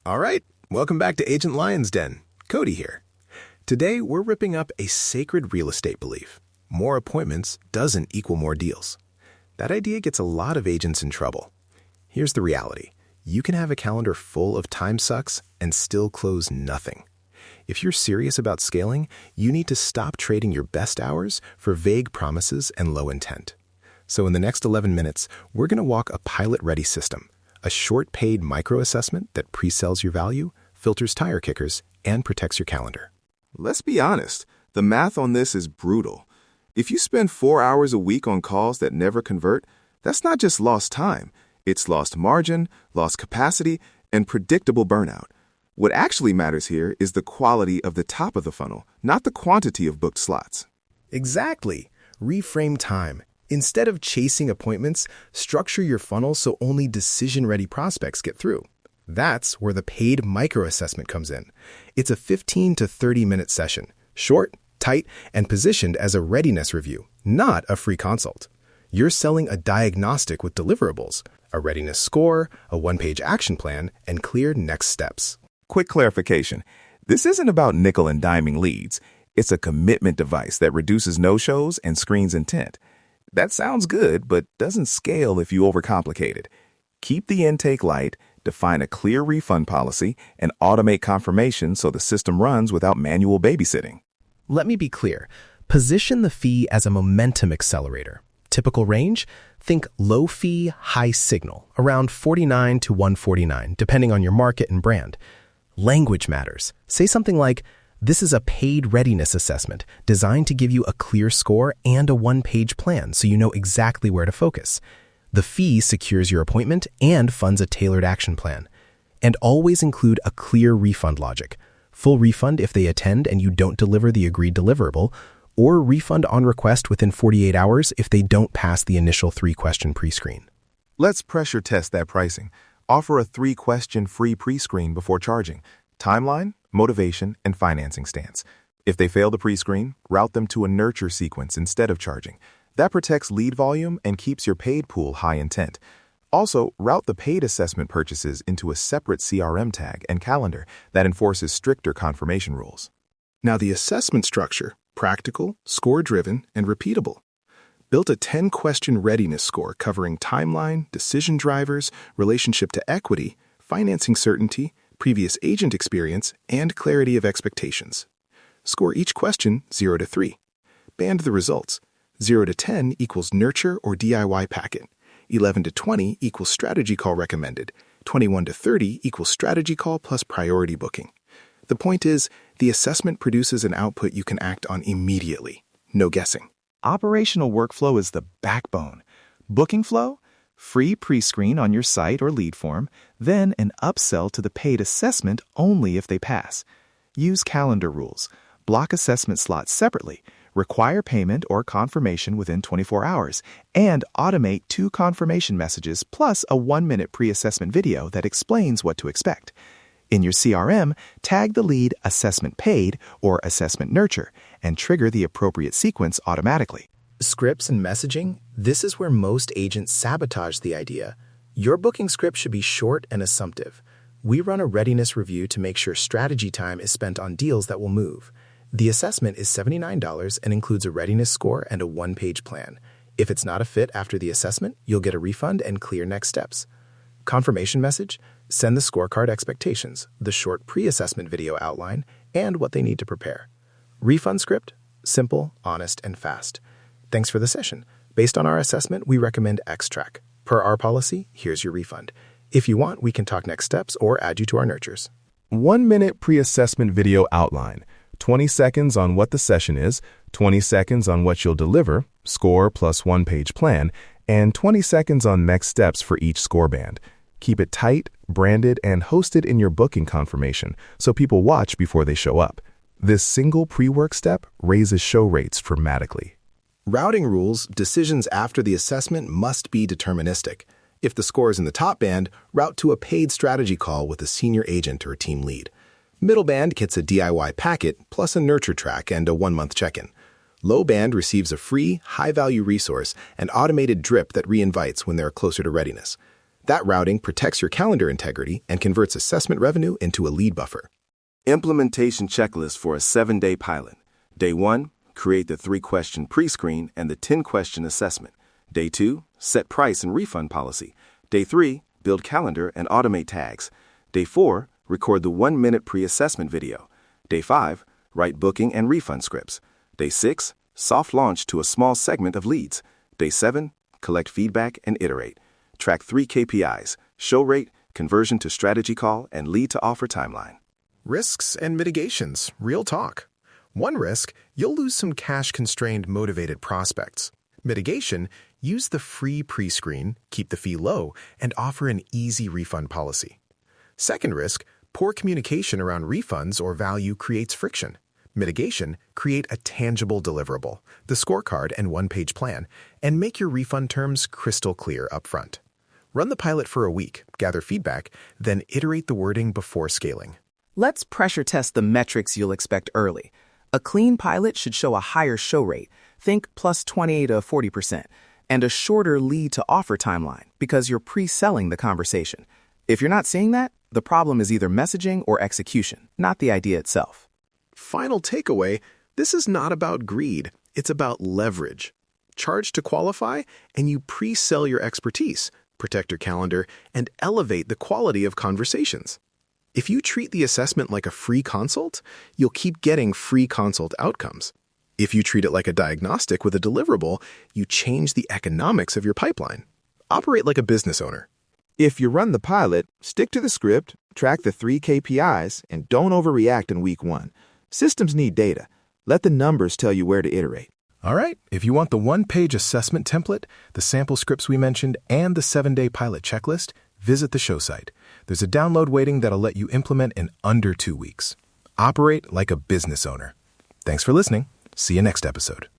All right, welcome back to Agent Lion's Den. Cody here. Today, we're ripping up a sacred real estate belief. More appointments doesn't equal more deals. That idea gets a lot of agents in trouble. Here's the reality. You can have a calendar full of time sucks and still close nothing. If you're serious about scaling, you need to stop trading your best hours for vague promises and low intent. So in the next 11 minutes, we're going to walk a pilot-ready system, a short paid micro-assessment that pre-sells your value, filters tire kickers, and protects your calendar. Let's be honest, the math on this is brutal. If you spend 4 hours a week on calls that never convert, that's not just lost time. It's lost margin, lost capacity, and predictable burnout. What actually matters here is the quality of the top of the funnel, not the quantity of booked slots. Exactly. Reframe time. Instead of chasing appointments, structure your funnel so only decision-ready prospects get through. That's where the paid micro-assessment comes in. It's a 15 to 30-minute session, short, tight, and positioned as a readiness review, not a free consult. You're selling a diagnostic with deliverables, a readiness score, a one-page action plan, and clear next steps. Quick clarification. This isn't about nickel and diming leads. It's a commitment device that reduces no-shows and screens intent. That sounds good, but doesn't scale if you overcomplicate it. Keep the intake light, define a clear refund policy, and automate confirmation so the system runs without manual babysitting. Let me be clear. Position the fee as a momentum accelerator. Typical range? Think low fee, high signal, around $49 to $149, depending on your market and brand. Language matters. Say something like, "This is a paid readiness assessment designed to give you a clear score and a one-page plan so you know exactly where to focus." The fee secures your appointment and funds a tailored action plan. And always include a clear refund logic. Full refund if they attend and you don't deliver the agreed deliverable, or refund on request within 48 hours if they don't pass the initial 3-question pre-screen. Let's pressure test that pricing. Offer a 3-question free pre-screen before charging. Timeline, motivation, and financing stance. If they fail the pre-screen, route them to a nurture sequence instead of charging. That protects lead volume and keeps your paid pool high intent. Also, route the paid assessment purchases into a separate CRM tag and calendar that enforces stricter confirmation rules. Now the assessment structure, practical, score-driven, and repeatable. Built a 10-question readiness score covering timeline, decision drivers, relationship to equity, financing certainty, previous agent experience, and clarity of expectations. Score each question 0 to 3. Band the results. 0 to 10 equals nurture or DIY packet. 11 to 20 equals strategy call recommended. 21 to 30 equals strategy call plus priority booking. The point is, the assessment produces an output you can act on immediately. No guessing. Operational workflow is the backbone. Booking flow? Free pre-screen on your site or lead form, then an upsell to the paid assessment only if they pass. Use calendar rules. Block assessment slots separately. Require payment or confirmation within 24 hours, and automate 2 confirmation messages plus a 1-minute pre-assessment video that explains what to expect. In your CRM, tag the lead Assessment Paid or Assessment Nurture and trigger the appropriate sequence automatically. Scripts and messaging? This is where most agents sabotage the idea. Your booking script should be short and assumptive. We run a readiness review to make sure strategy time is spent on deals that will move. The assessment is $79 and includes a readiness score and a 1-page plan. If it's not a fit after the assessment, you'll get a refund and clear next steps. Confirmation message? Send the scorecard expectations, the short pre-assessment video outline, and what they need to prepare. Refund script? Simple, honest, and fast. Thanks for the session. Based on our assessment, we recommend X-Track. Per our policy, here's your refund. If you want, we can talk next steps or add you to our nurtures. 1-minute pre-assessment video outline. 20 seconds on what the session is, 20 seconds on what you'll deliver, score plus 1-page plan, and 20 seconds on next steps for each score band. Keep it tight, branded, and hosted in your booking confirmation so people watch before they show up. This single pre-work step raises show rates dramatically. Routing rules, decisions after the assessment must be deterministic. If the score is in the top band, route to a paid strategy call with a senior agent or team lead. Middle band gets a DIY packet plus a nurture track and a 1-month check-in. Low band receives a free, high-value resource and automated drip that reinvites when they're closer to readiness. That routing protects your calendar integrity and converts assessment revenue into a lead buffer. Implementation checklist for a 7-day pilot. Day 1, create the 3-question pre-screen and the 10-question assessment. Day 2, set price and refund policy. Day 3, build calendar and automate tags. Day 4, record the 1-minute pre-assessment video. Day 5, write booking and refund scripts. Day 6, soft launch to a small segment of leads. Day 7, collect feedback and iterate. Track 3 KPIs: show rate, conversion to strategy call, and lead to offer timeline. Risks and mitigations, real talk. One risk, you'll lose some cash-constrained motivated prospects. Mitigation, use the free pre-screen, keep the fee low, and offer an easy refund policy. Second risk, poor communication around refunds or value creates friction. Mitigation, create a tangible deliverable, the scorecard and one-page plan, and make your refund terms crystal clear upfront. Run the pilot for a week, gather feedback, then iterate the wording before scaling. Let's pressure test the metrics you'll expect early. A clean pilot should show a higher show rate, think plus 20 to 40%, and a shorter lead to offer timeline because you're pre-selling the conversation. If you're not seeing that, the problem is either messaging or execution, not the idea itself. Final takeaway, this is not about greed, it's about leverage. Charge to qualify, and you pre-sell your expertise, protect your calendar, and elevate the quality of conversations. If you treat the assessment like a free consult, you'll keep getting free consult outcomes. If you treat it like a diagnostic with a deliverable, you change the economics of your pipeline. Operate like a business owner. If you run the pilot, stick to the script, track the 3 KPIs, and don't overreact in week 1. Systems need data. Let the numbers tell you where to iterate. All right, if you want the one-page assessment template, the sample scripts we mentioned, and the 7-day pilot checklist, visit the show site. There's a download waiting that'll let you implement in under 2 weeks. Operate like a business owner. Thanks for listening. See you next episode.